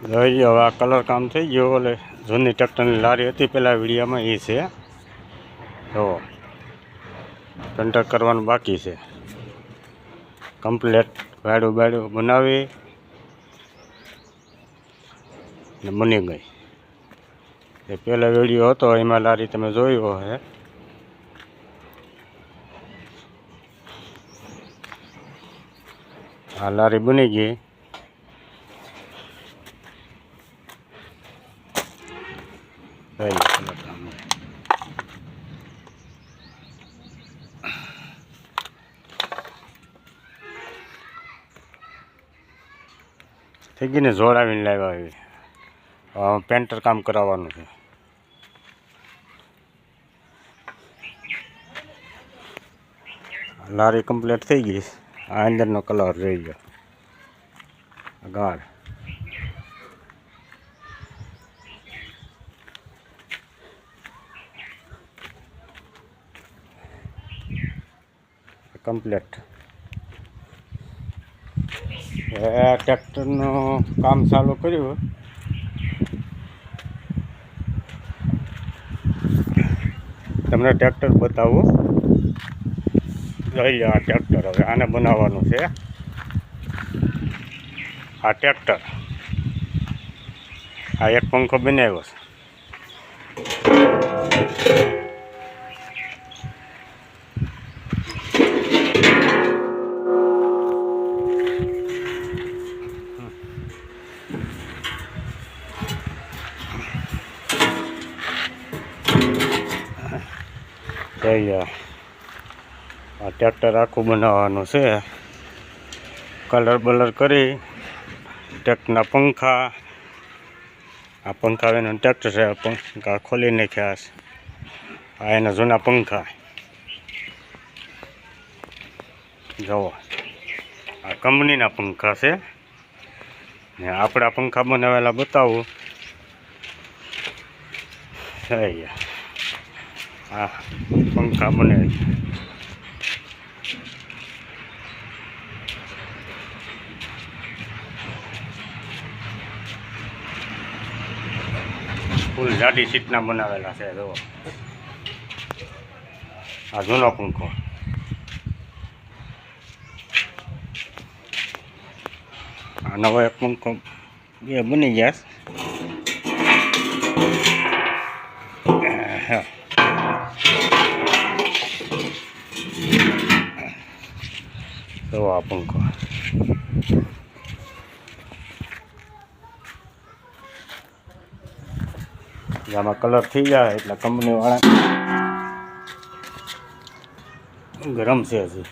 જોઈએ હવે આ કલર કામ થઈ ગયો. એટલે જૂની ટ્રેક્ટરની લારી હતી પહેલાં વિડીયામાં એ છે. તો કંટર કરવાનું બાકી છે. કમ્પ્લેટ વાડું બાડું બનાવી ને બની ગઈ. એ પહેલો વિડીયો હતો એમાં લારી તમે જોયો હે. આ લારી બની ગઈ. થઈ ગઈ ને જોડાવીને લાવ્યા એવી. પેન્ટર કામ કરાવવાનું છે. લારી કમ્પ્લીટ થઈ ગઈ. આ અંદરનો કલર રહી ગયો ગાઢ. કમ્પ્લીટ ટ્રેક્ટરનું કામ ચાલુ કર્યું. તમને ટ્રેક્ટર બતાવું. જોઈ લો આ ટ્રેક્ટર. હવે આને બનાવવાનું છે. આ ટ્રેક્ટર આ એક પંખો બનાવ્યો છે. આ ટ્રેક્ટર આખું બનાવવાનું છે. કલર બલર કરી ટ્રેક્ટરના પંખા. આ પંખા એનું ટ્રેક્ટર છે. પંખા ખોલી નાખ્યા છે. આ એના જૂના પંખા જુઓ. આ કંપનીના પંખા છે ને આપણા પંખા બનાવેલા બતાવું. આ પંખા બને ફૂલ જાડી સીટના બનાવેલા છે. જુઓ આ જૂનો પંખો. આ નવો એક પંખો બે બની ગયા. તો આ પંખો આમાં કલર થઈ જાય એટલે કંપનીવાળા ગરમ છે હજી.